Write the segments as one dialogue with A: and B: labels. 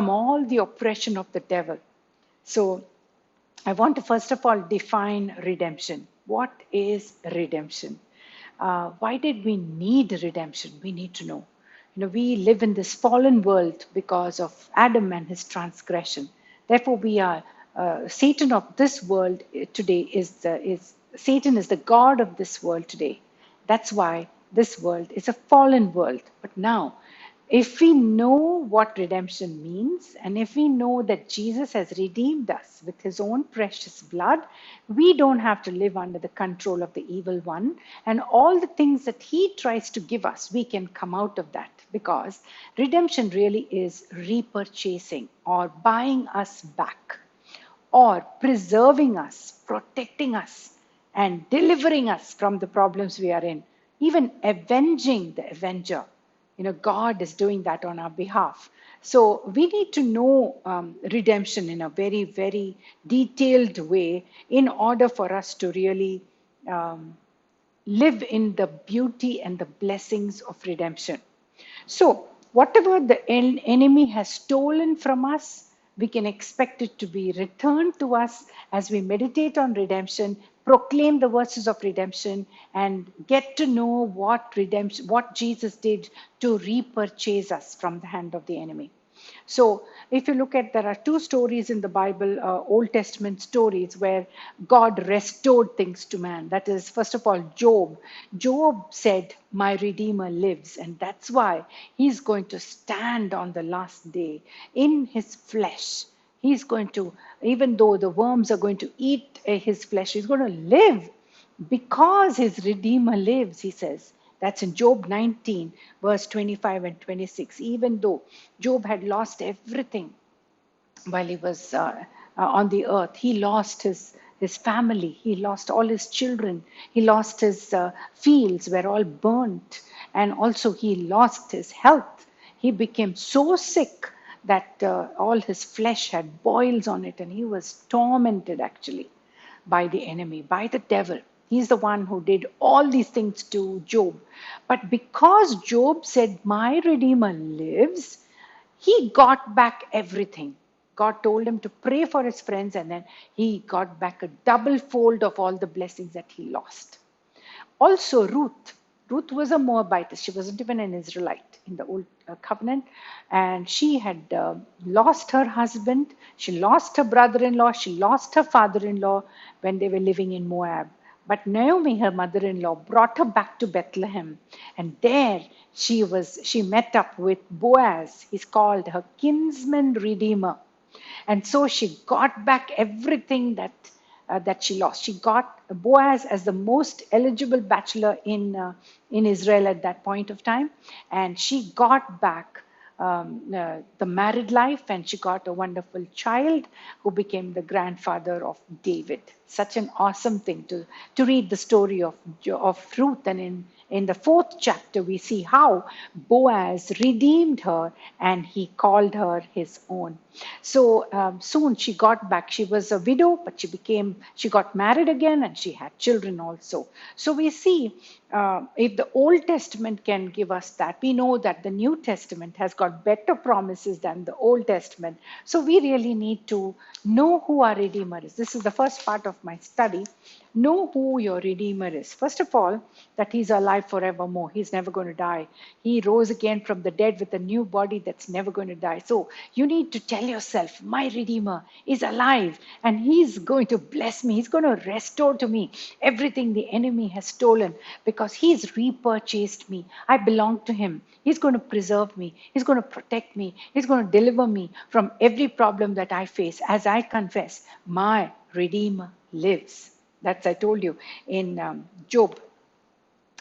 A: from all the oppression of the devil. So I want to first of all define redemption. What is redemption? Why did we need redemption? We need to know. We live in this fallen world because of Adam and his transgression. Therefore, we are Satan of this world today is Satan is the god of this world today. That's why this world is a fallen world. But now, if we know what redemption means, and if we know that Jesus has redeemed us with his own precious blood, we don't have to live under the control of the evil one. And all the things that he tries to give us, we can come out of that, because redemption really is repurchasing or buying us back, or preserving us, protecting us, and delivering us from the problems we are in, even avenging the avenger. God is doing that on our behalf. So we need to know redemption in a very, very detailed way in order for us to really live in the beauty and the blessings of redemption. So, whatever the enemy has stolen from us, we can expect it to be returned to us as we meditate on redemption, proclaim the verses of redemption, and get to know what Jesus did to repurchase us from the hand of the enemy. So, if you look at, there are two stories in the Bible, Old Testament stories, where God restored things to man. That is, first of all, Job. Job said, "My Redeemer lives," and that's why he's going to stand on the last day in his flesh. He's going to, even though the worms are going to eat his flesh, he's going to live because his Redeemer lives, he says. That's in Job 19, verse 25 and 26. Even though Job had lost everything while he was on the earth, he lost his family, he lost all his children, he lost his fields were all burnt, and also he lost his health. He became so sick that all his flesh had boils on it, and he was tormented actually by the enemy, by the devil. He's the one who did all these things to Job. But because Job said, "My Redeemer lives," he got back everything. God told him to pray for his friends, and then he got back a double fold of all the blessings that he lost. Also, Ruth. Ruth was a Moabitess. She wasn't even an Israelite in the Old Covenant. And she had lost her husband. She lost her brother-in-law. She lost her father-in-law when they were living in Moab. But Naomi, her mother-in-law, brought her back to Bethlehem. And there she met up with Boaz. He's called her kinsman redeemer. And so she got back everything that she lost. She got Boaz as the most eligible bachelor in Israel at that point of time, and she got back the married life, and she got a wonderful child who became the grandfather of David. Such an awesome thing to read the story of Ruth, and in the fourth chapter, we see how Boaz redeemed her and he called her his own. So soon she got back. She was a widow, but she got married again, and she had children also. So we see if the Old Testament can give us that, we know that the New Testament has got better promises than the Old Testament. So we really need to know who our Redeemer is. This is the first part of my study. Know who your Redeemer is. First of all, that he's alive forevermore. He's never going to die. He rose again from the dead with a new body that's never going to die. So you need to tell yourself, my Redeemer is alive and he's going to bless me. He's going to restore to me everything the enemy has stolen, because he's repurchased me. I belong to him. He's going to preserve me. He's going to protect me. He's going to deliver me from every problem that I face as I confess, my Redeemer lives. That's, I told you, in Job.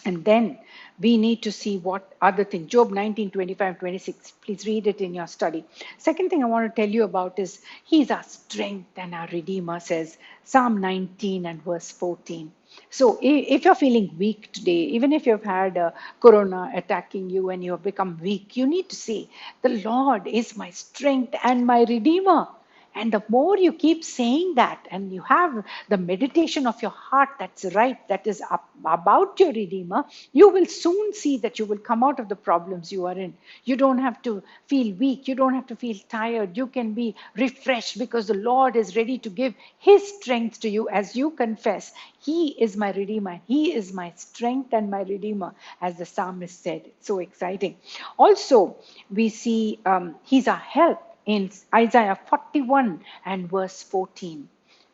A: And then we need to see what other thing. Job 19, 25, 26. Please read it in your study. Second thing I want to tell you about is he's our strength and our Redeemer, says Psalm 19 and verse 14. So if you're feeling weak today, even if you've had corona attacking you and you have become weak, you need to say, the Lord is my strength and my Redeemer. And the more you keep saying that, and you have the meditation of your heart that's right, that is about your Redeemer, you will soon see that you will come out of the problems you are in. You don't have to feel weak. You don't have to feel tired. You can be refreshed because the Lord is ready to give His strength to you as you confess, He is my Redeemer. He is my strength and my Redeemer, as the psalmist said. It's so exciting. Also, we see He's our help in Isaiah 41 and verse 14.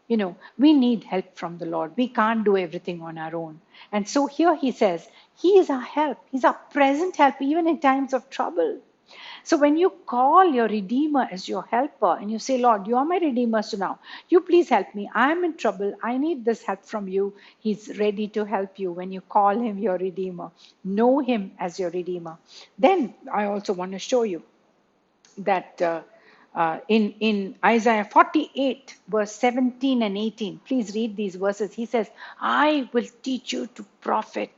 A: You know, we need help from the Lord. We can't do everything on our own. And so here he says, He is our help. He's our present help, even in times of trouble. So when you call your Redeemer as your helper and you say, Lord, you are my Redeemer, so now you please help me. I'm in trouble. I need this help from you. He's ready to help you when you call Him your Redeemer. Know Him as your Redeemer. Then I also want to show you that in Isaiah 48, verse 17 and 18, please read these verses. He says, I will teach you to profit.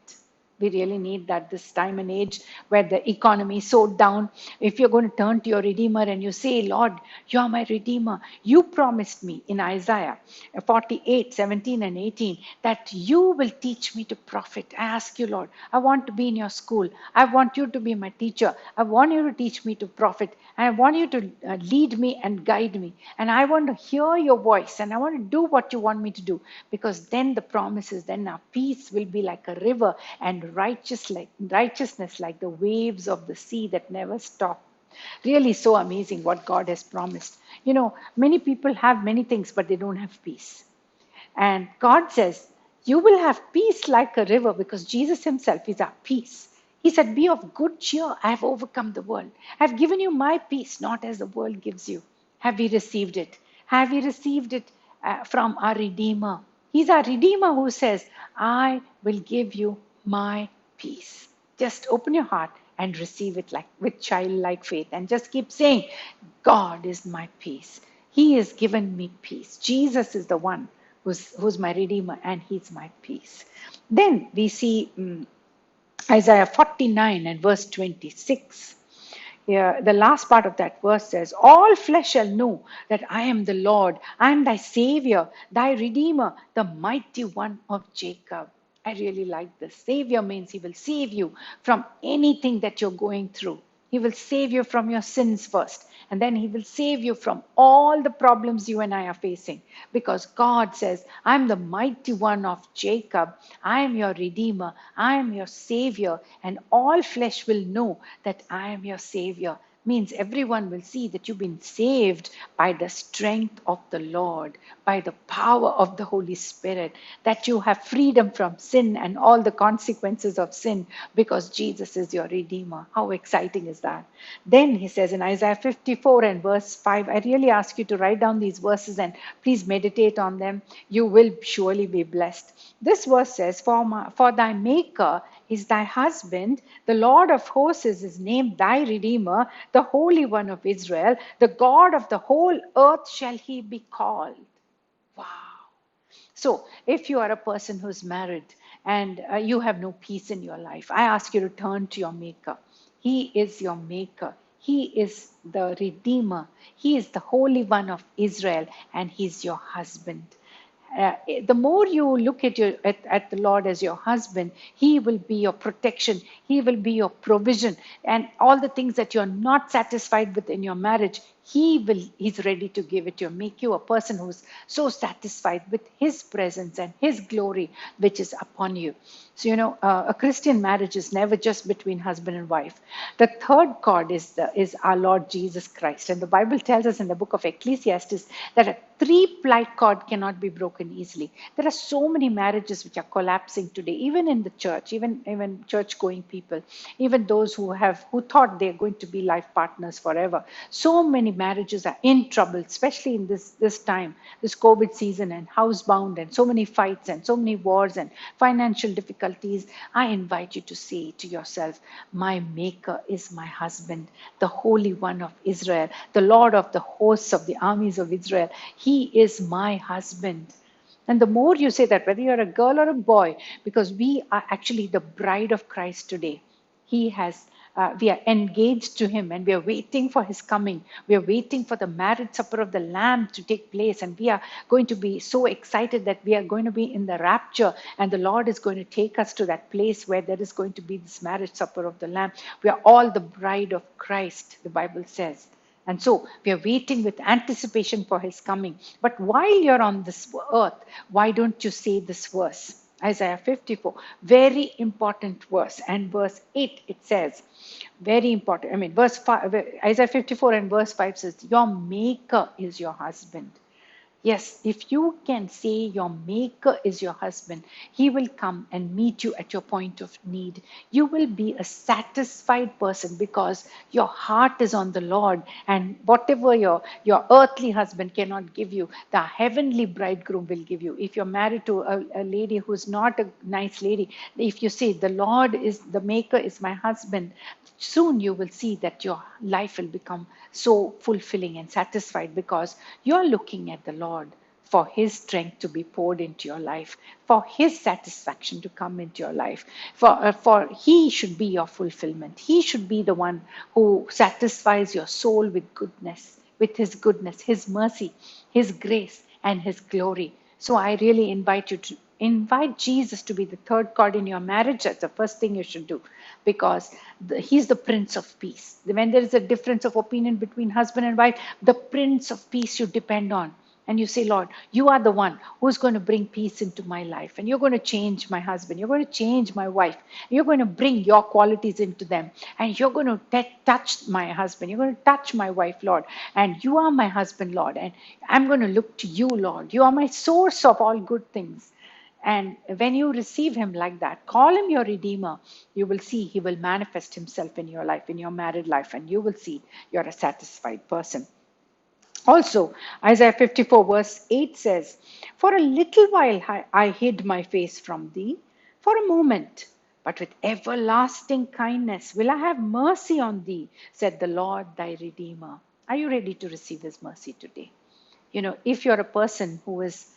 A: We really need that this time and age where the economy is so down. If you're going to turn to your Redeemer and you say, Lord, you are my Redeemer, you promised me in Isaiah 48, 17 and 18 that you will teach me to profit. I ask you, Lord, I want to be in your school. I want you to be my teacher. I want you to teach me to profit. And I want you to lead me and guide me. And I want to hear your voice and I want to do what you want me to do, because then the promises, then our peace will be like a river, and righteousness like the waves of the sea that never stop. Really so amazing what God has promised. You know, many people have many things, but they don't have peace. And God says, you will have peace like a river, because Jesus Himself is our peace. He said, be of good cheer. I have overcome the world. I have given you my peace, not as the world gives you. Have we received it? Have we received it from our Redeemer? He's our Redeemer who says, I will give you my peace. Just open your heart and receive it like with childlike faith, and just keep saying, God is my peace. He has given me peace. Jesus is the one who's my Redeemer, and He's my peace. Then we see Isaiah 49 and verse 26. Yeah, the last part of that verse says, all flesh shall know that I am the Lord, I am thy Savior, thy Redeemer, the mighty one of Jacob. I really like this. Savior means He will save you from anything that you're going through. He will save you from your sins first, and then He will save you from all the problems you and I are facing. Because God says, I'm the mighty one of Jacob. I am your Redeemer. I am your Savior. And all flesh will know that I am your Savior. Means everyone will see that you've been saved by the strength of the Lord, by the power of the Holy Spirit, that you have freedom from sin and all the consequences of sin, because Jesus is your Redeemer. How exciting is that? Then He says in Isaiah 54 and verse 5, I really ask you to write down these verses and please meditate on them. You will surely be blessed. This verse says, for thy Maker is thy husband, the Lord of hosts is His name, thy Redeemer, the Holy One of Israel, the God of the whole earth shall He be called. Wow. So if you are a person who's married and you have no peace in your life, I ask you to turn to your Maker. He is your Maker. He is the Redeemer. He is the Holy One of Israel, and He's your husband. The more you look at the Lord as your husband, He will be your protection. He will be your provision, and all the things that you're not satisfied with in your marriage, He's ready to give it to you, make you a person who's so satisfied with His presence and His glory, which is upon you. So, a Christian marriage is never just between husband and wife. The third cord is our Lord Jesus Christ. And the Bible tells us in the book of Ecclesiastes that a three-ply cord cannot be broken easily. There are so many marriages which are collapsing today, even in the church, even church-going people, even those who thought they're going to be life partners forever. So many marriages are in trouble, especially in this time, this COVID season, and housebound, and so many fights and so many wars and financial difficulties. I invite you to say to yourself, my Maker is my husband, the Holy One of Israel, the Lord of the hosts of the armies of Israel. He is my husband. And the more you say that, whether you're a girl or a boy, because we are actually the bride of Christ today. He has we are engaged to him, and we are waiting for his coming. We are waiting for the marriage supper of the Lamb to take place, and we are going to be so excited that we are going to be in the rapture, and the Lord is going to take us to that place where there is going to be this marriage supper of the Lamb. We are all the bride of Christ, the Bible says. And so we are waiting with anticipation for his coming. But while you're on this earth, why don't you say this verse? Isaiah 54, very important verse. And verse 8, it says, very important. I mean, verse 5, Isaiah 54 and verse 5 says, your maker is your husband. Yes, if you can say your maker is your husband, he will come and meet you at your point of need. You will be a satisfied person because your heart is on the Lord, and whatever your earthly husband cannot give you, the heavenly bridegroom will give you. If you're married to a lady who's not a nice lady, if you say the Lord is the maker is my husband, soon you will see that your life will become so fulfilling and satisfied because you're looking at the Lord for his strength to be poured into your life, for his satisfaction to come into your life, for he should be your fulfillment. He should be the one who satisfies your soul with his goodness, his mercy, his grace, and his glory. So I really invite you to invite Jesus to be the third chord in your marriage. That's the first thing you should do, because he's the Prince of Peace. When there is a difference of opinion between husband and wife, the Prince of Peace you depend on. And you say, Lord, you are the one who's going to bring peace into my life. And you're going to change my husband. You're going to change my wife. You're going to bring your qualities into them. And you're going to touch my husband. You're going to touch my wife, Lord. And you are my husband, Lord. And I'm going to look to you, Lord. You are my source of all good things. And when you receive him like that, call him your Redeemer, you will see he will manifest himself in your life, in your married life, and you will see you're a satisfied person. Also, Isaiah 54 verse 8 says, for a little while I hid my face from thee, for a moment, but with everlasting kindness will I have mercy on thee, said the Lord thy Redeemer. Are you ready to receive his mercy today? You know, if you're a person who is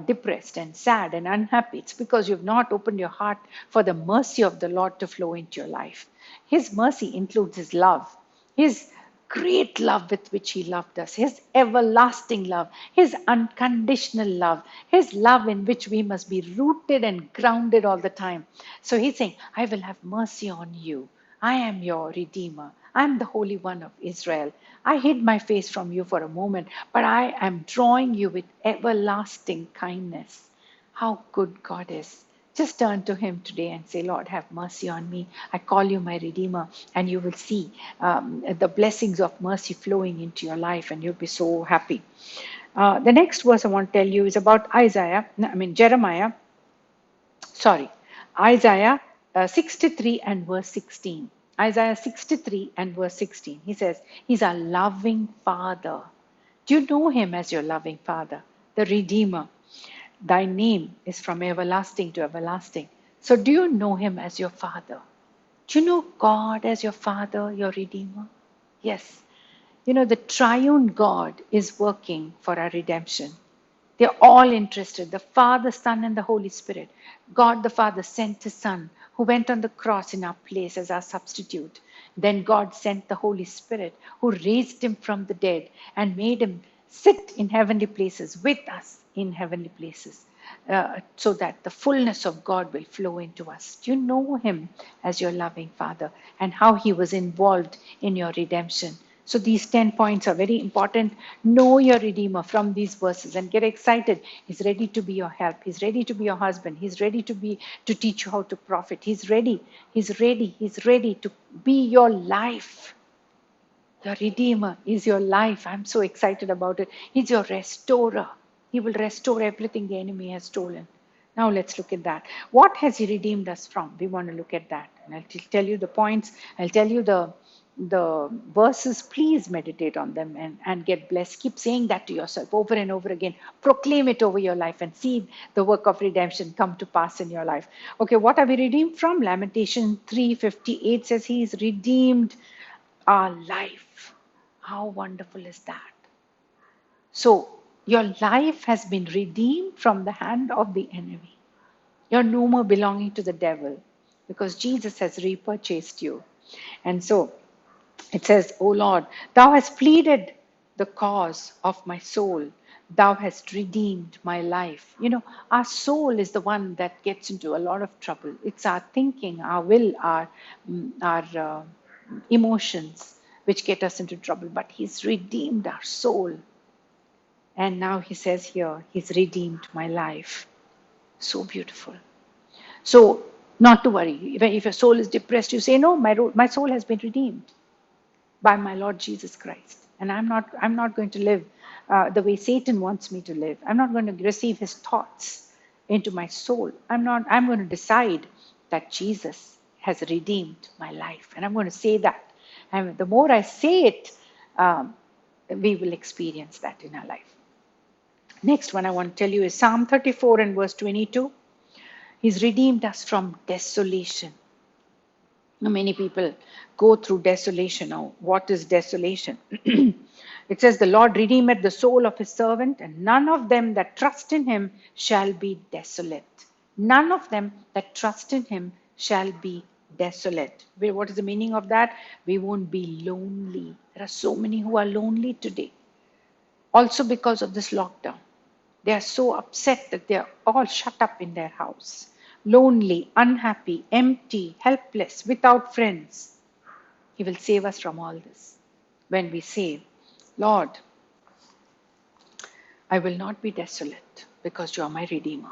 A: depressed and sad and unhappy, it's because you've not opened your heart for the mercy of the Lord to flow into your life. His mercy includes his love, his great love with which he loved us, his everlasting love, his unconditional love, his love in which we must be rooted and grounded all the time. So he's saying, I will have mercy on you. I am your Redeemer. I am the Holy One of Israel. I hid my face from you for a moment, but I am drawing you with everlasting kindness. How good God is. Just turn to him today and say, Lord, have mercy on me. I call you my Redeemer, and you will see the blessings of mercy flowing into your life, and you'll be so happy. The next verse I want to tell you is about Isaiah 63 and verse 16. Isaiah 63 and verse 16. He says, he's a loving Father. Do you know him as your loving Father, the Redeemer? Thy name is from everlasting to everlasting. So do you know him as your Father? Do you know God as your Father, your Redeemer? Yes. You know, the triune God is working for our redemption. They're all interested. The Father, Son, and the Holy Spirit. God the Father sent his Son, who went on the cross in our place as our substitute. Then God sent the Holy Spirit, who raised him from the dead and made him sit in heavenly places with us in heavenly places, so that the fullness of God will flow into us. Do you know him as your loving Father and how he was involved in your redemption? So these 10 points are very important. Know your Redeemer from these verses and get excited. He's ready to be your help. He's ready to be your husband. He's ready to teach you how to profit. He's ready. He's ready. He's ready to be your life. Your Redeemer is your life. I'm so excited about it. He's your restorer. He will restore everything the enemy has stolen. Now let's look at that. What has he redeemed us from? We want to look at that. And I'll tell you the points. I'll tell you the verses. Please meditate on them and get blessed. Keep saying that to yourself over and over again. Proclaim it over your life and see the work of redemption come to pass in your life. Okay, what are we redeemed from? Lamentation 3:58 says he is redeemed our life. How wonderful is that? So your life has been redeemed from the hand of the enemy. You're no more belonging to the devil because Jesus has repurchased you. And so it says, O Lord, thou hast pleaded the cause of my soul. Thou hast redeemed my life. Our soul is the one that gets into a lot of trouble. It's our thinking, our will, our emotions which get us into trouble. But He's redeemed our soul. And now He says here, He's redeemed my life. So beautiful. So, not to worry. If your soul is depressed, you say, no, my soul has been redeemed by my Lord Jesus Christ. And I'm not going to live the way Satan wants me to live. I'm not going to receive his thoughts into my soul. I'm going to decide that Jesus has redeemed my life. And I'm going to say that. And the more I say it, we will experience that in our life. Next one I want to tell you is Psalm 34 and verse 22. He's redeemed us from desolation. Many people go through desolation. Now, what is desolation? It says, the Lord redeemeth the soul of his servant, and none of them that trust in him shall be desolate. None of them that trust in him shall be desolate. What is the meaning of that? We won't be lonely. There are so many who are lonely today. Also because of this lockdown. They are so upset that they are all shut up in their house. Lonely, unhappy, empty, helpless, without friends. He will save us from all this. When we say, Lord, I will not be desolate because you are my Redeemer.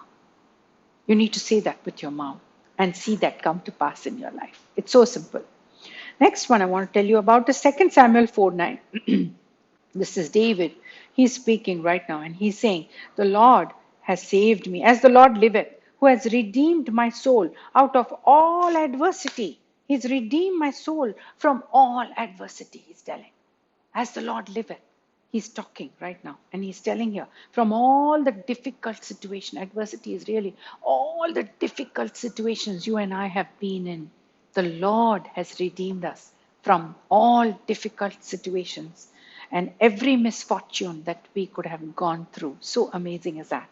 A: You need to say that with your mouth and see that come to pass in your life. It's so simple. Next one I want to tell you about is 2 Samuel 4:9. This is David. He's speaking right now and he's saying, the Lord has saved me, as the Lord liveth, who has redeemed my soul out of all adversity. He's redeemed my soul from all adversity, he's telling. As the Lord liveth. He's talking right now and he's telling here, from all the difficult situation, adversity is really all the difficult situations you and I have been in. The Lord has redeemed us from all difficult situations and every misfortune that we could have gone through. So amazing is that.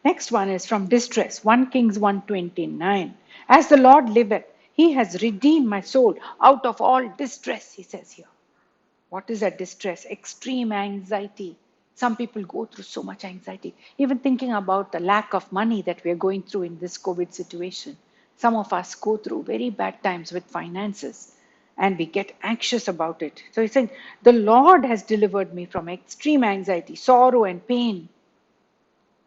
A: Next one is from distress, 1 Kings 1:29. As the Lord liveth, he has redeemed my soul out of all distress, he says here. What is that distress? Extreme anxiety. Some people go through so much anxiety. Even thinking about the lack of money that we are going through in this COVID situation. Some of us go through very bad times with finances and we get anxious about it. So he's saying, the Lord has delivered me from extreme anxiety, sorrow and pain.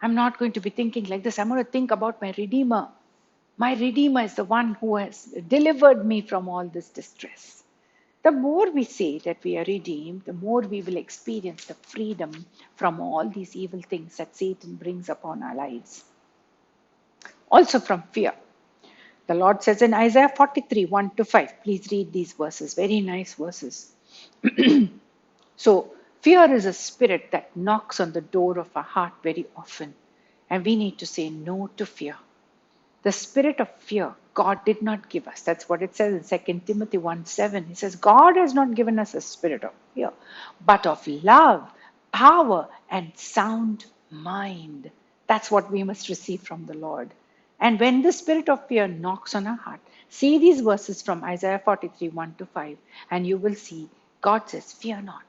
A: I'm not going to be thinking like this. I'm going to think about my Redeemer. My Redeemer is the one who has delivered me from all this distress. The more we say that we are redeemed, the more we will experience the freedom from all these evil things that Satan brings upon our lives. Also from fear. The Lord says in Isaiah 43, 1-5, please read these verses, very nice verses. So, fear is a spirit that knocks on the door of our heart very often, and we need to say no to fear. The spirit of fear, God did not give us. That's what it says in 2 Timothy 1:7. He says, God has not given us a spirit of fear, but of love, power, and sound mind. That's what we must receive from the Lord. And when the spirit of fear knocks on our heart, see these verses from Isaiah 43, 1-5, and you will see God says, fear not.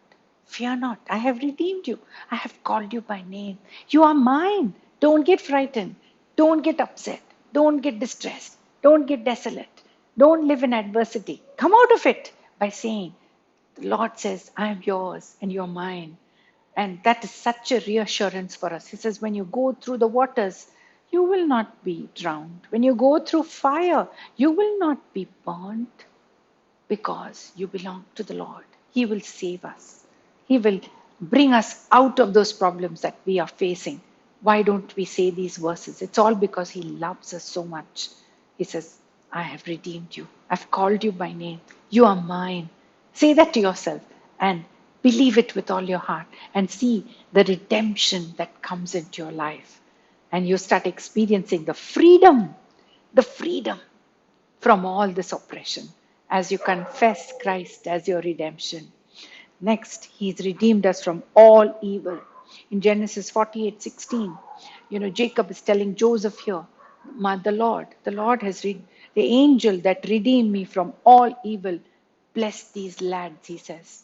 A: Fear not. I have redeemed you. I have called you by name. You are mine. Don't get frightened. Don't get upset. Don't get distressed. Don't get desolate. Don't live in adversity. Come out of it by saying, the Lord says, I am yours and you're mine. And that is such a reassurance for us. He says, when you go through the waters, you will not be drowned. When you go through fire, you will not be burnt because you belong to the Lord. He will save us. He will bring us out of those problems that we are facing. Why don't we say these verses? It's all because He loves us so much. He says, I have redeemed you. I've called you by name. You are mine. Say that to yourself and believe it with all your heart and see the redemption that comes into your life. And you start experiencing the freedom from all this oppression as you confess Christ as your redemption. Next, He's redeemed us from all evil. In Genesis 48:16, Jacob is telling Joseph here, the Lord has the angel that redeemed me from all evil bless these lads, he says.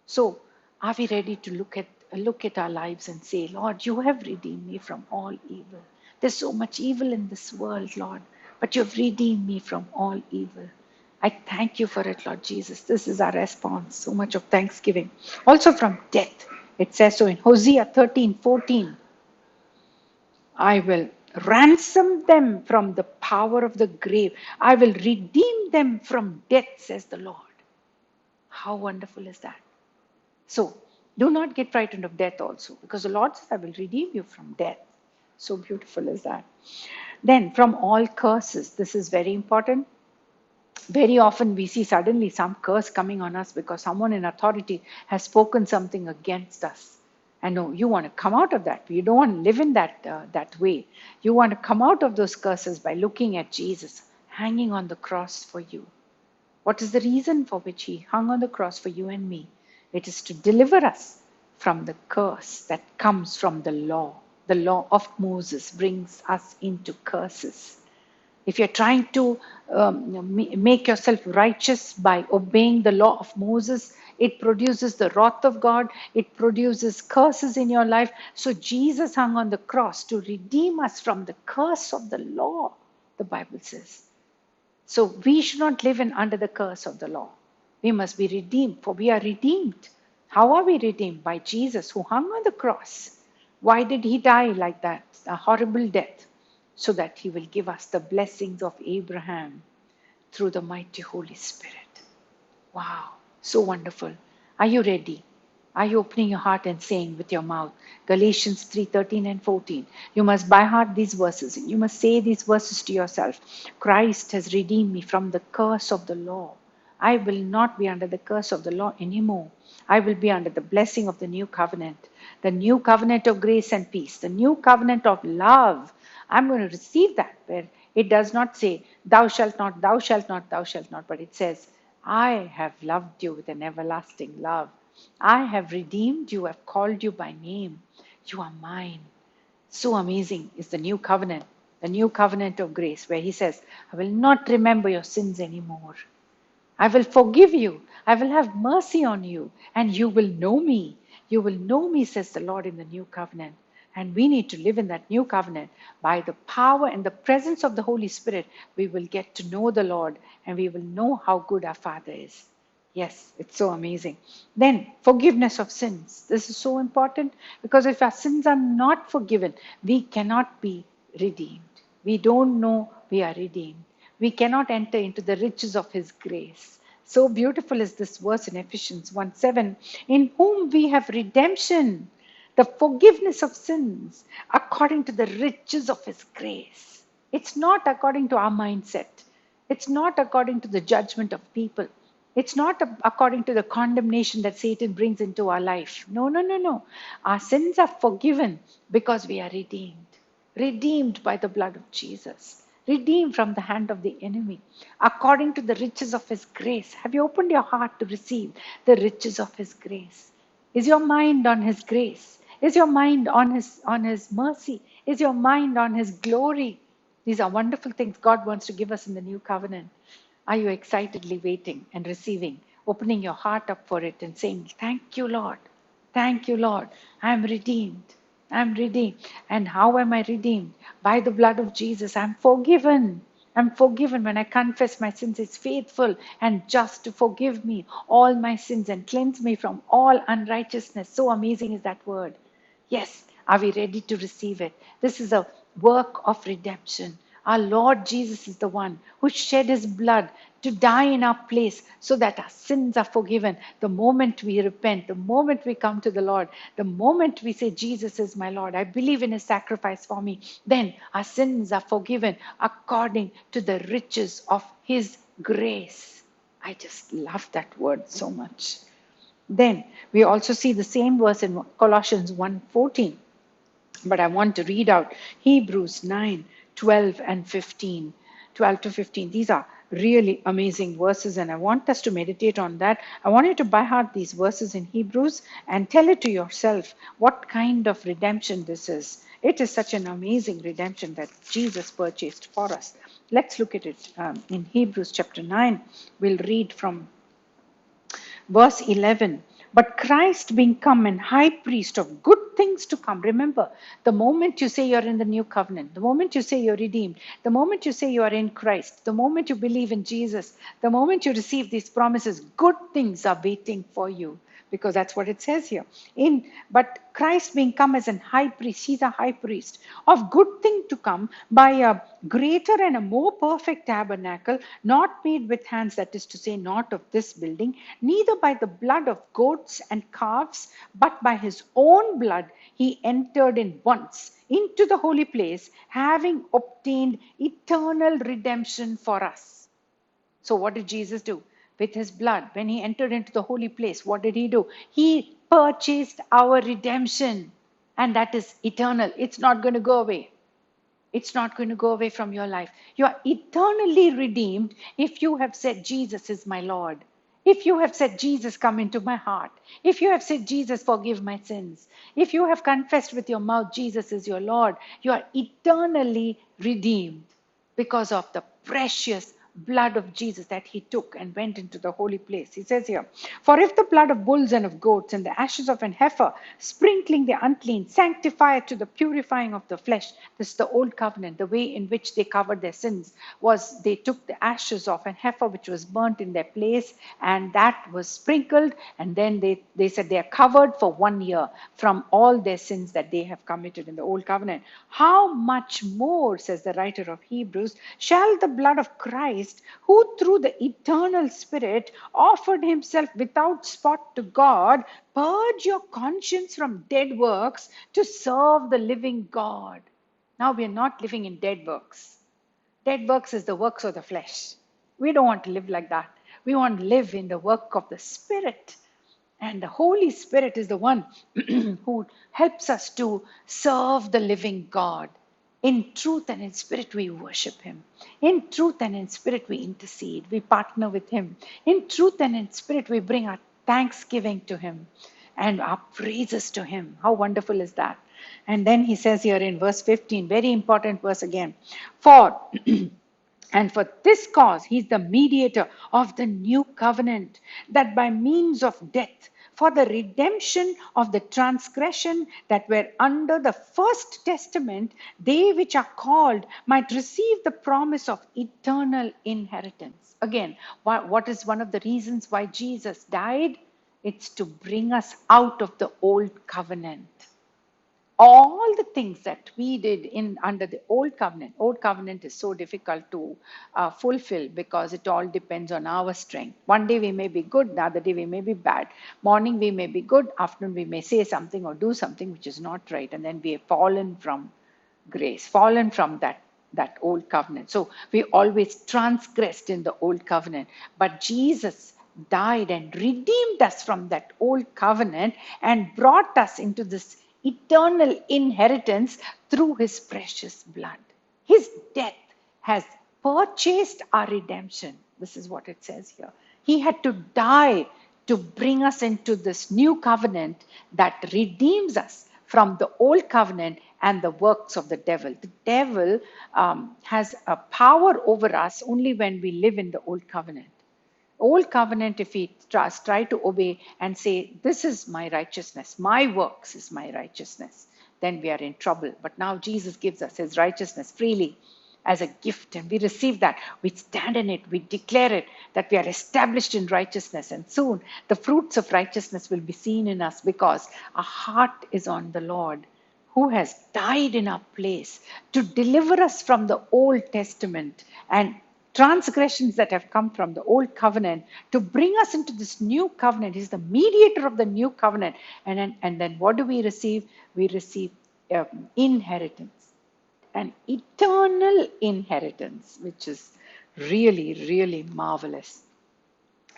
A: So, are we ready to look at our lives and say, Lord, you have redeemed me from all evil. There's so much evil in this world, Lord, but you've redeemed me from all evil. I thank you for it, Lord Jesus. This is our response. So much of thanksgiving. Also from death. It says so in Hosea 13:14. I will ransom them from the power of the grave. I will redeem them from death, says the Lord. How wonderful is that? So, do not get frightened of death also, because the Lord says, I will redeem you from death. So beautiful is that. Then, from all curses, this is very important. Very often we see suddenly some curse coming on us because someone in authority has spoken something against us. And no, you want to come out of that. You don't want to live in that way. You want to come out of those curses by looking at Jesus hanging on the cross for you. What is the reason for which he hung on the cross for you and me? It is to deliver us from the curse that comes from the law. The law of Moses brings us into curses. If you're trying to make yourself righteous by obeying the law of Moses, it produces the wrath of God. It produces curses in your life. So Jesus hung on the cross to redeem us from the curse of the law, the Bible says. So we should not live in under the curse of the law. We must be redeemed, for we are redeemed. How are we redeemed? By Jesus who hung on the cross. Why did he die like that? A horrible death. So that he will give us the blessings of Abraham through the mighty Holy Spirit. Wow, so wonderful. Are you ready? Are you opening your heart and saying with your mouth, Galatians 3:13 and 14? You must by heart these verses. You must say these verses to yourself. Christ has redeemed me from the curse of the law. I will not be under the curse of the law anymore. I will be under the blessing of the new covenant, the new covenant of grace and peace, the new covenant of love. I'm going to receive that, where it does not say, thou shalt not, thou shalt not, thou shalt not, but it says, I have loved you with an everlasting love. I have redeemed you, I've called you by name. You are mine. So amazing is the new covenant of grace, where he says, I will not remember your sins anymore. I will forgive you. I will have mercy on you, and you will know me. You will know me, says the Lord, in the new covenant. And we need to live in that new covenant. By the power and the presence of the Holy Spirit, we will get to know the Lord, and we will know how good our Father is. Yes, it's so amazing. Then, forgiveness of sins. This is so important, because if our sins are not forgiven, we cannot be redeemed. We don't know we are redeemed. We cannot enter into the riches of his grace. So beautiful is this verse in Ephesians 1:7, in whom we have redemption, the forgiveness of sins, according to the riches of his grace. It's not according to our mindset. It's not according to the judgment of people. It's not according to the condemnation that Satan brings into our life. No, no, no, no. Our sins are forgiven because we are redeemed. Redeemed by the blood of Jesus. Redeemed from the hand of the enemy. According to the riches of his grace. Have you opened your heart to receive the riches of his grace? Is your mind on his grace? Is your mind on his mercy? Is your mind on his glory? These are wonderful things God wants to give us in the new covenant. Are you excitedly waiting and receiving, opening your heart up for it and saying, thank you, Lord. Thank you, Lord. I'm redeemed. I'm redeemed. And how am I redeemed? By the blood of Jesus. I'm forgiven. I'm forgiven when I confess my sins. It's faithful and just to forgive me all my sins and cleanse me from all unrighteousness. So amazing is that word. Yes, are we ready to receive it? This is a work of redemption. Our Lord Jesus is the one who shed his blood to die in our place so that our sins are forgiven. The moment we repent, the moment we come to the Lord, the moment we say, Jesus is my Lord, I believe in his sacrifice for me, then our sins are forgiven according to the riches of his grace. I just love that word so much. Then we also see the same verse in Colossians 1:14. But I want to read out Hebrews 9:12 and 15. 12 to 15. These are really amazing verses, and I want us to meditate on that. I want you to by heart these verses in Hebrews and tell it to yourself what kind of redemption this is. It is such an amazing redemption that Jesus purchased for us. Let's look at it in Hebrews chapter 9. We'll read from Verse 11. But Christ being come and high priest of good things to come. Remember, the moment you say you're in the new covenant, the moment you say you're redeemed, the moment you say you are in Christ, the moment you believe in Jesus, the moment you receive these promises, good things are waiting for you, because that's what it says here. But Christ being come as an high priest, he's a high priest of good thing to come, by a greater and a more perfect tabernacle, not made with hands, that is to say, not of this building, neither by the blood of goats and calves, but by his own blood he entered in once into the holy place, having obtained eternal redemption for us. So, what did Jesus do? With his blood, when he entered into the holy place, what did he do? He purchased our redemption, and that is eternal. It's not going to go away. It's not going to go away from your life. You are eternally redeemed if you have said, Jesus is my Lord. If you have said, Jesus, come into my heart. If you have said, Jesus, forgive my sins. If you have confessed with your mouth, Jesus is your Lord, you are eternally redeemed because of the precious blood of Jesus that he took and went into the holy place. He says here, for if the blood of bulls and of goats and the ashes of an heifer, sprinkling the unclean, sanctify to the purifying of the flesh. This is the old covenant. The way in which they covered their sins was they took the ashes of an heifer which was burnt in their place, and that was sprinkled, and then they said they are covered for 1 year from all their sins that they have committed in the old covenant. How much more, says the writer of Hebrews, shall the blood of Christ, who through the eternal Spirit offered himself without spot to God, purge your conscience from dead works to serve the living God. Now we are not living in dead works. Dead works is the works of the flesh. We don't want to live like that. We want to live in the work of the Spirit. And the Holy Spirit is the one who helps us to serve the living God. In truth and in spirit, we worship him. In truth and in spirit, we intercede. We partner with him. In truth and in spirit, we bring our thanksgiving to him and our praises to him. How wonderful is that? And then he says here in verse 15, very important verse again. For and for this cause, he is the mediator of the new covenant, that by means of death, for the redemption of the transgression that were under the first testament, they which are called might receive the promise of eternal inheritance. Again, what is one of the reasons why Jesus died? It's to bring us out of the old covenant. All the things that we did in under the old covenant is so difficult to fulfill, because it all depends on our strength. One day we may be good, the other day we may be bad. Morning we may be good, afternoon we may say something or do something which is not right, and then we have fallen from grace, fallen from that old covenant. So we always transgressed in the old covenant, but Jesus died and redeemed us from that old covenant and brought us into this eternal inheritance through his precious blood. His death has purchased our redemption. This is what it says here. He had to die to bring us into this new covenant that redeems us from the old covenant and the works of the devil. The devil has a power over us only when we live in the old covenant. Old covenant, if we try to obey and say, this is my righteousness, my works is my righteousness, then we are in trouble. But now Jesus gives us his righteousness freely as a gift, and we receive that. We stand in it, we declare it, that we are established in righteousness, and soon the fruits of righteousness will be seen in us, because our heart is on the Lord, who has died in our place to deliver us from the Old Testament and transgressions that have come from the old covenant to bring us into this new covenant. He's the mediator of the new covenant. And then what do we receive? We receive inheritance, an eternal inheritance, which is really, really marvelous.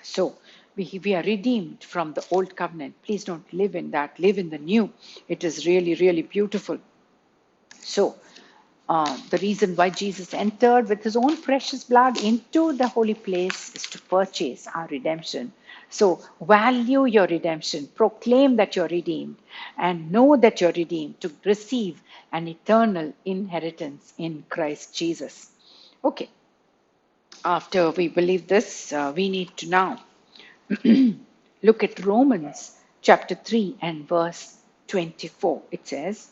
A: So we are redeemed from the old covenant. Please don't live in that. Live in the new. It is really, really beautiful. So the reason why Jesus entered with his own precious blood into the holy place is to purchase our redemption. So value your redemption, proclaim that you're redeemed, and know that you're redeemed to receive an eternal inheritance in Christ Jesus. Okay, after we believe this, we need to now Look at Romans chapter 3 and verse 24. It says,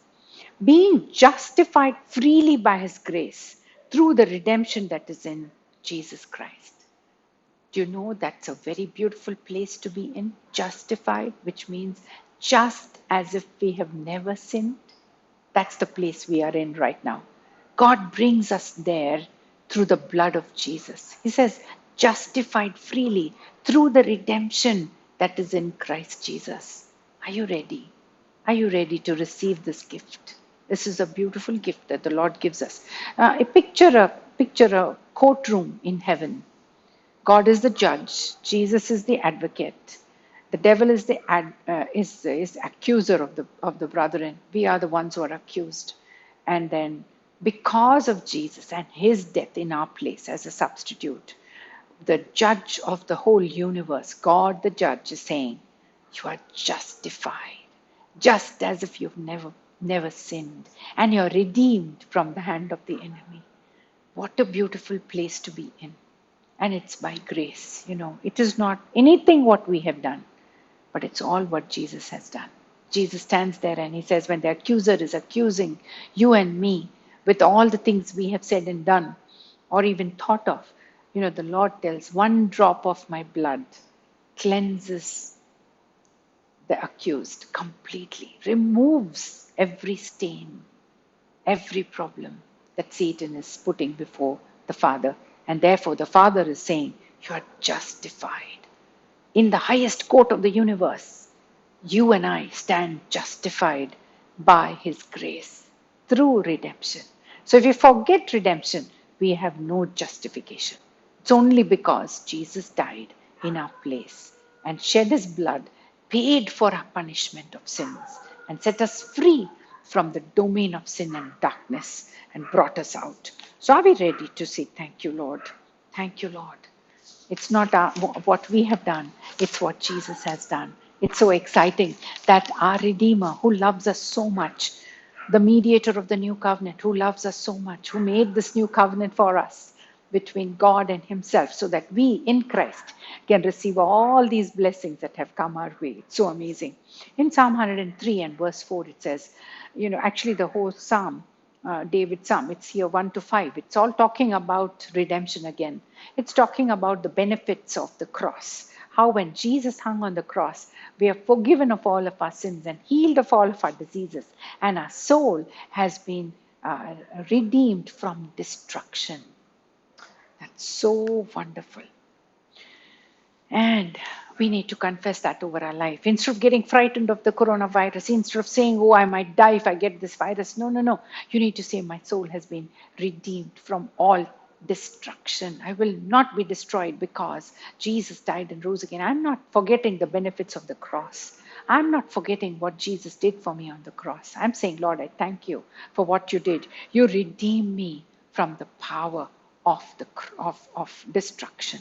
A: being justified freely by his grace through the redemption that is in Jesus Christ. Do you know that's a very beautiful place to be in? Justified, which means just as if we have never sinned. That's the place we are in right now. God brings us there through the blood of Jesus. He says, justified freely through the redemption that is in Christ Jesus. Are you ready? Are you ready to receive this gift? This is a beautiful gift that the Lord gives us. Picture a courtroom in heaven. God is the judge. Jesus is the advocate. The devil is the is accuser of the brethren. We are the ones who are accused. And then, because of Jesus and his death in our place as a substitute, the judge of the whole universe, God the judge, is saying, you are justified, just as if you've never sinned, and you're redeemed from the hand of the enemy. What a beautiful place to be in. And it's by grace. It is not anything what we have done, but it's all what Jesus has done. Jesus stands there and he says, when the accuser is accusing you and me with all the things we have said and done or even thought of, the Lord tells, one drop of my blood cleanses the accused completely, removes every stain, every problem that Satan is putting before the Father. And therefore, the Father is saying, you are justified. In the highest court of the universe, you and I stand justified by his grace through redemption. So if you forget redemption, we have no justification. It's only because Jesus died in our place and shed his blood, paid for our punishment of sins, and set us free from the domain of sin and darkness and brought us out. So are we ready to say, thank you, Lord? Thank you, Lord. It's not what we have done. It's what Jesus has done. It's so exciting that our Redeemer, who loves us so much, the mediator of the new covenant, who loves us so much, who made this new covenant for us between God and himself, so that we in Christ can receive all these blessings that have come our way. It's so amazing. In Psalm 103 and verse 4, it says, actually the whole Psalm, David's Psalm, it's here 1 to 5. It's all talking about redemption again. It's talking about the benefits of the cross. How when Jesus hung on the cross, we are forgiven of all of our sins and healed of all of our diseases. And our soul has been redeemed from destruction. That's so wonderful. And we need to confess that over our life. Instead of getting frightened of the coronavirus, instead of saying, oh, I might die if I get this virus. No. You need to say, my soul has been redeemed from all destruction. I will not be destroyed because Jesus died and rose again. I'm not forgetting the benefits of the cross. I'm not forgetting what Jesus did for me on the cross. I'm saying, Lord, I thank you for what you did. You redeemed me from the power of destruction.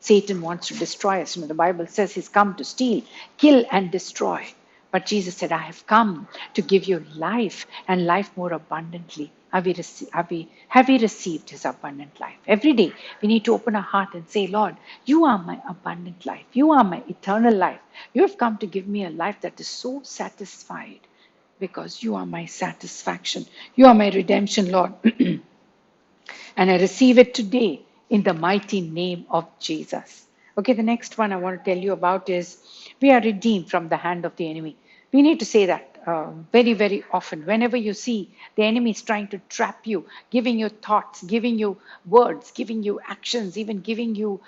A: Satan wants to destroy us. The Bible says he's come to steal, kill, and destroy. But Jesus said, I have come to give you life and life more abundantly. Have we received his abundant life? Every day we need to open our heart and say, Lord, you are my abundant life. You are my eternal life. You have come to give me a life that is so satisfied because you are my satisfaction. You are my redemption, Lord. And I receive it today in the mighty name of Jesus. Okay, the next one I want to tell you about is we are redeemed from the hand of the enemy. We need to say that very, very often. Whenever you see the enemy is trying to trap you, giving you thoughts, giving you words, giving you actions, even giving you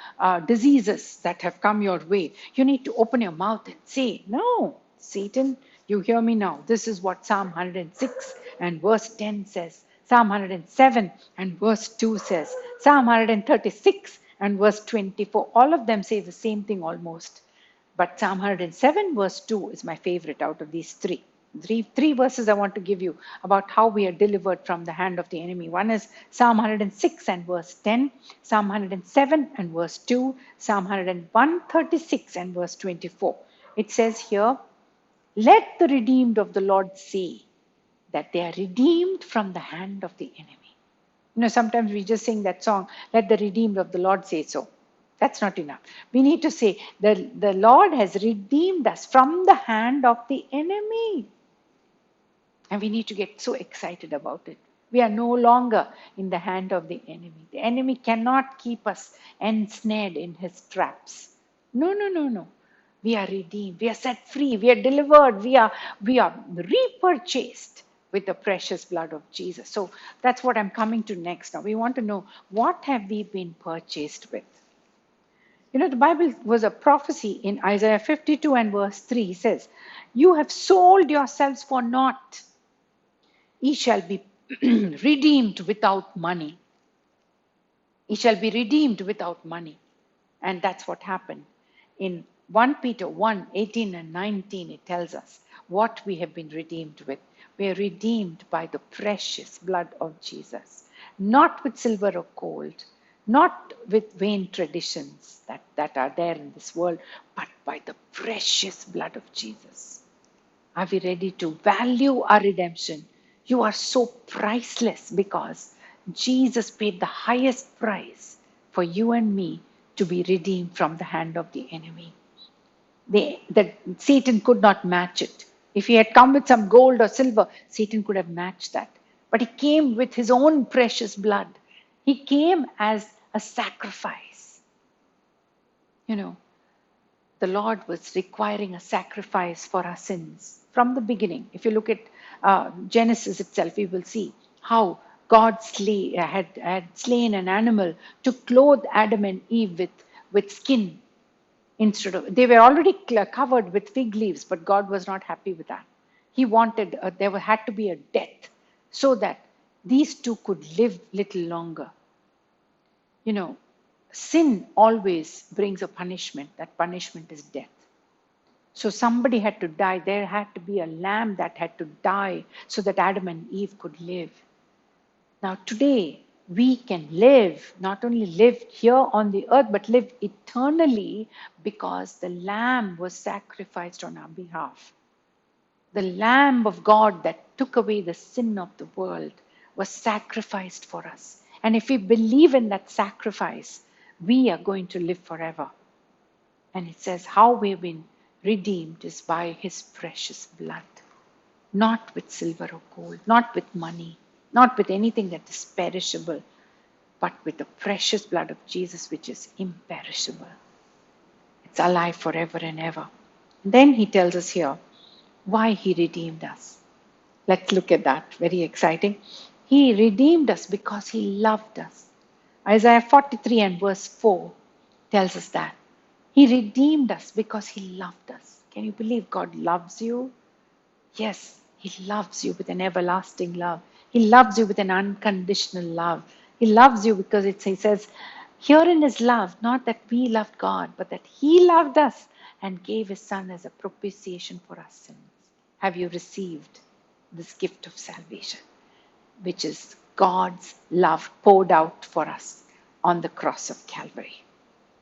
A: diseases that have come your way, you need to open your mouth and say, no, Satan, you hear me now. This is what Psalm 106 and verse 10 says. Psalm 107 and verse 2 says. Psalm 136 and verse 24. All of them say the same thing almost. But Psalm 107 verse 2 is my favorite out of these three. Three verses I want to give you about how we are delivered from the hand of the enemy. One is Psalm 106 and verse 10, Psalm 107 and verse 2, Psalm 136 and verse 24. It says here, let the redeemed of the Lord say that they are redeemed from the hand of the enemy. Sometimes we just sing that song, let the redeemed of the Lord say so. That's not enough. We need to say, the Lord has redeemed us from the hand of the enemy. And we need to get so excited about it. We are no longer in the hand of the enemy. The enemy cannot keep us ensnared in his traps. No, no, no, no. We are redeemed. We are set free. We are delivered. We are repurchased with the precious blood of Jesus. So that's what I'm coming to next. Now we want to know, what have we been purchased with? You know, the Bible was a prophecy in Isaiah 52 and verse 3 says, "You have sold yourselves for naught. Ye shall be redeemed without money." Ye shall be redeemed without money. And that's what happened. In 1 Peter 1:18 and 19, it tells us what we have been redeemed with. We are redeemed by the precious blood of Jesus, not with silver or gold, not with vain traditions that are there in this world, but by the precious blood of Jesus. Are we ready to value our redemption? You are so priceless because Jesus paid the highest price for you and me to be redeemed from the hand of the enemy. That Satan could not match it. If he had come with some gold or silver, Satan could have matched that. But he came with his own precious blood. He came as a sacrifice. You know, the Lord was requiring a sacrifice for our sins from the beginning. If you look at Genesis itself, we will see how God had slain an animal to clothe Adam and Eve with skin. Instead of, they were already covered with fig leaves, but God was not happy with that. He wanted, there had to be a death so that these two could live little longer. You know, sin always brings a punishment. That punishment is death. So somebody had to die. There had to be a lamb that had to die so that Adam and Eve could live. Now today, we can live, not only live here on the earth, but live eternally because the lamb was sacrificed on our behalf. The Lamb of God that took away the sin of the world was sacrificed for us. And if we believe in that sacrifice, we are going to live forever. And it says how we've been redeemed is by his precious blood. Not with silver or gold, not with money, not with anything that is perishable, but with the precious blood of Jesus, which is imperishable. It's alive forever and ever. And then he tells us here why he redeemed us. Let's look at that. Very exciting. He redeemed us because he loved us. Isaiah 43 and verse 4 tells us that. He redeemed us because he loved us. Can you believe God loves you? Yes, he loves you with an everlasting love. He loves you with an unconditional love. He loves you because he says, herein is love, not that we loved God, but that he loved us and gave his son as a propitiation for our sins. Have you received this gift of salvation, which is God's love poured out for us on the cross of Calvary?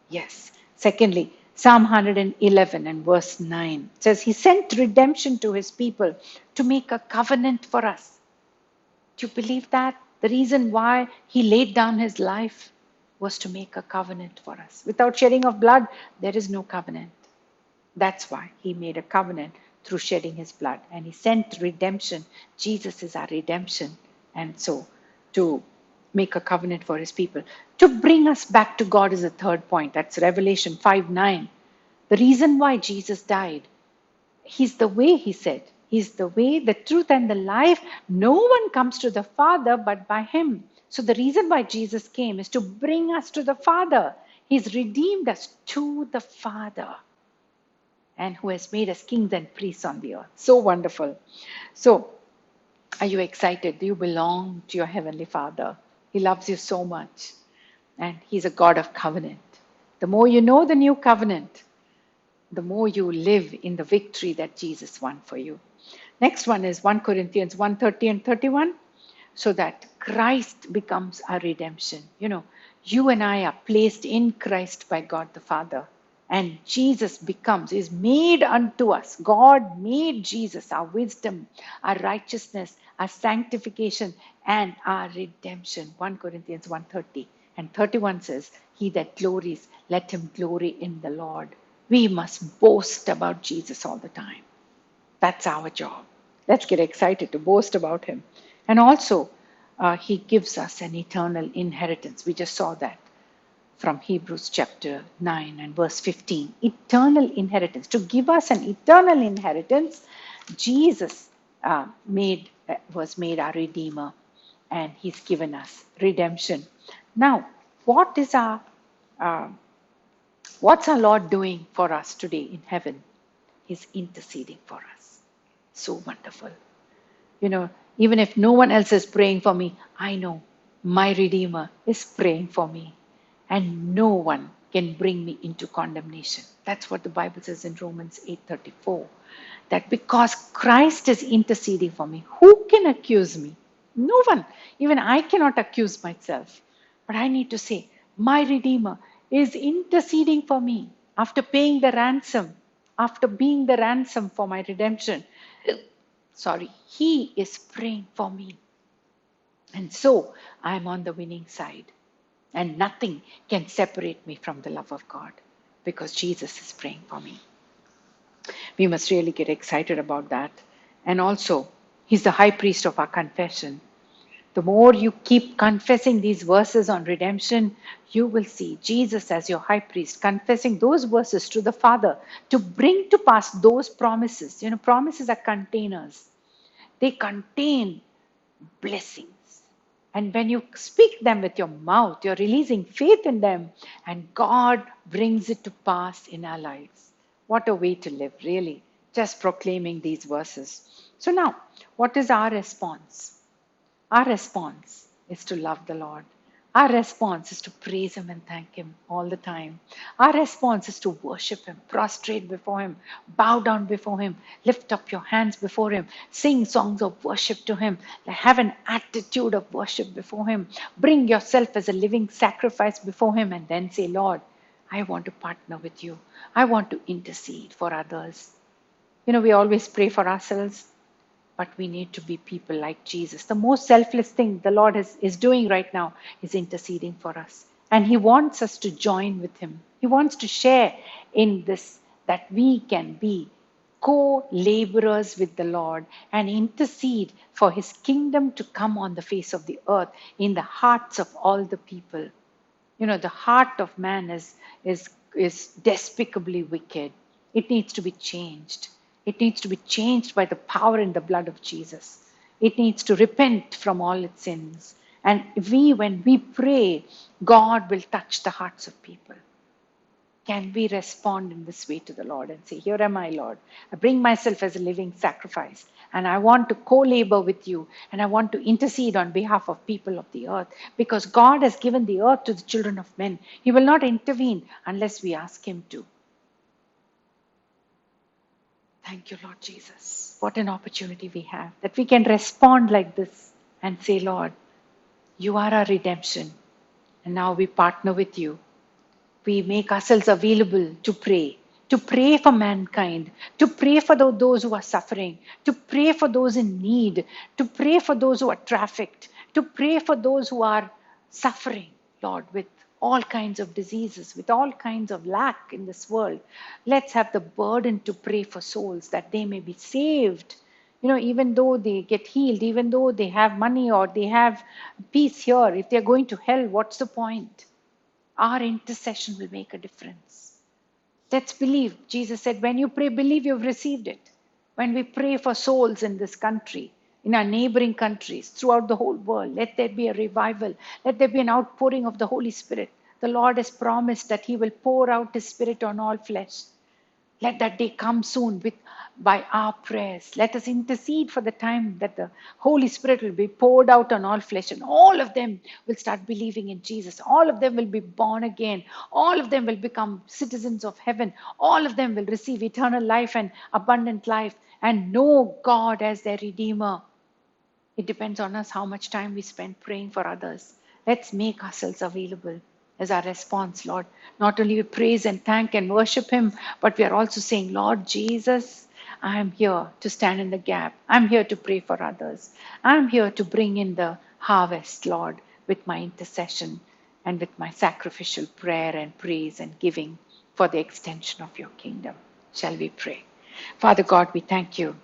A: Yes. Secondly, Psalm 111 and verse 9 says, he sent redemption to his people to make a covenant for us. Do you believe that? The reason why he laid down his life was to make a covenant for us. Without shedding of blood, there is no covenant. That's why he made a covenant through shedding his blood. And he sent redemption. Jesus is our redemption. And so to make a covenant for his people. To bring us back to God is the third point. That's Revelation 5:9. The reason why Jesus died, he's the way, he said. He's the way, the truth, and the life. No one comes to the Father but by him. So the reason why Jesus came is to bring us to the Father. He's redeemed us to the Father, and who has made us kings and priests on the earth. So wonderful. So, are you excited? Do you belong to your Heavenly Father? He loves you so much. And he's a God of covenant. The more you know the new covenant, the more you live in the victory that Jesus won for you. Next one is 1 Corinthians 1:30 and 31. So that Christ becomes our redemption. You know, you and I are placed in Christ by God the Father. And Jesus is made unto us. God made Jesus our wisdom, our righteousness, our sanctification, and our redemption. 1 Corinthians 1:30. And 31 says, he that glories, let him glory in the Lord. We must boast about Jesus all the time. That's our job. Let's get excited to boast about him. And also, he gives us an eternal inheritance. We just saw that from Hebrews chapter 9 and verse 15. Eternal inheritance. To give us an eternal inheritance, Jesus was made our Redeemer, and he's given us redemption. Now, what is uh, what's our Lord doing for us today in heaven? He's interceding for us. So wonderful. You know, even if no one else is praying for me, I know my Redeemer is praying for me. And no one can bring me into condemnation. That's what the Bible says in Romans 8:34. That because Christ is interceding for me, who can accuse me? No one. Even I cannot accuse myself. But I need to say, my Redeemer is interceding for me after paying the ransom, after being the ransom for my redemption. Sorry, he is praying for me. And so I'm on the winning side. And nothing can separate me from the love of God because Jesus is praying for me. We must really get excited about that. And also, he's the high priest of our confession. The more you keep confessing these verses on redemption, you will see Jesus as your high priest, confessing those verses to the Father to bring to pass those promises. You know, promises are containers. They contain blessings. And when you speak them with your mouth, you're releasing faith in them, and God brings it to pass in our lives. What a way to live, really, just proclaiming these verses. So now, what is our response? Our response is to love the Lord. Our response is to praise him and thank him all the time. Our response is to worship him, prostrate before him, bow down before him, lift up your hands before him, sing songs of worship to him, have an attitude of worship before him, bring yourself as a living sacrifice before him, and then say, Lord, I want to partner with you. I want to intercede for others. You know, we always pray for ourselves, but we need to be people like Jesus. The most selfless thing the Lord is doing right now is interceding for us. And he wants us to join with him. He wants to share in this, that we can be co-laborers with the Lord and intercede for his kingdom to come on the face of the earth in the hearts of all the people. You know, the heart of man is despicably wicked. It needs to be changed. It needs to be changed by the power and the blood of Jesus. It needs to repent from all its sins. And when we pray, God will touch the hearts of people. Can we respond in this way to the Lord and say, here am I, Lord. I bring myself as a living sacrifice, and I want to co-labor with you, and I want to intercede on behalf of people of the earth, because God has given the earth to the children of men. He will not intervene unless we ask him to. Thank you, Lord Jesus. What an opportunity we have, that we can respond like this and say, Lord, you are our redemption, and now we partner with you. We make ourselves available to pray for mankind, to pray for those who are suffering, to pray for those in need, to pray for those who are trafficked, to pray for those who are suffering, Lord, with all kinds of diseases, with all kinds of lack in this world. Let's have the burden to pray for souls that they may be saved. You know, even though they get healed, even though they have money or they have peace here, if they're going to hell, what's the point? Our intercession will make a difference. Let's believe. Jesus said, when you pray, believe you've received it. When we pray for souls in this country, in our neighboring countries, throughout the whole world, let there be a revival. Let there be an outpouring of the Holy Spirit. The Lord has promised that he will pour out his Spirit on all flesh. Let that day come soon by our prayers. Let us intercede for the time that the Holy Spirit will be poured out on all flesh, and all of them will start believing in Jesus. All of them will be born again. All of them will become citizens of heaven. All of them will receive eternal life and abundant life and know God as their Redeemer. It depends on us how much time we spend praying for others. Let's make ourselves available as our response, Lord. Not only we praise and thank and worship him, but we are also saying, Lord Jesus, I am here to stand in the gap. I'm here to pray for others. I'm here to bring in the harvest, Lord, with my intercession. and with my sacrificial prayer and praise and giving for the extension of your kingdom. Shall we pray? Father God, we thank you.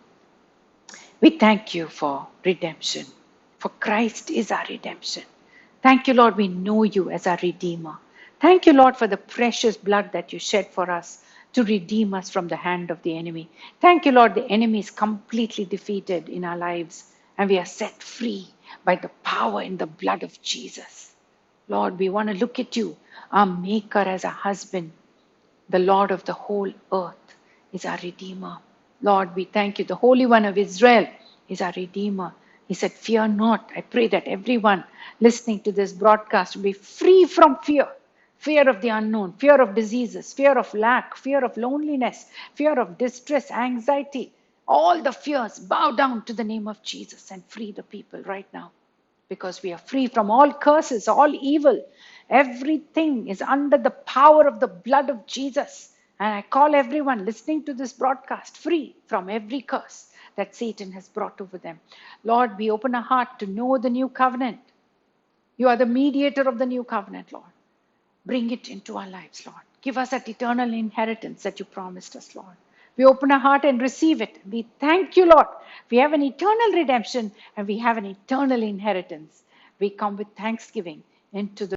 A: We thank you for redemption, for Christ is our redemption. Thank you, Lord, we know you as our Redeemer. Thank you, Lord, for the precious blood that you shed for us to redeem us from the hand of the enemy. Thank you, Lord, the enemy is completely defeated in our lives and we are set free by the power in the blood of Jesus. Lord, we want to look at you, our Maker, as a husband. The Lord of the whole earth is our Redeemer. Lord, we thank you. The Holy One of Israel is our Redeemer. He said, fear not. I pray that everyone listening to this broadcast will be free from fear. Fear of the unknown, fear of diseases, fear of lack, fear of loneliness, fear of distress, anxiety. All the fears, bow down to the name of Jesus and free the people right now, because we are free from all curses, all evil. Everything is under the power of the blood of Jesus. And I call everyone listening to this broadcast free from every curse that Satan has brought over them. Lord, we open our heart to know the new covenant. You are the mediator of the new covenant, Lord. Bring it into our lives, Lord. Give us that eternal inheritance that you promised us, Lord. We open our heart and receive it. We thank you, Lord. We have an eternal redemption and we have an eternal inheritance. We come with thanksgiving into the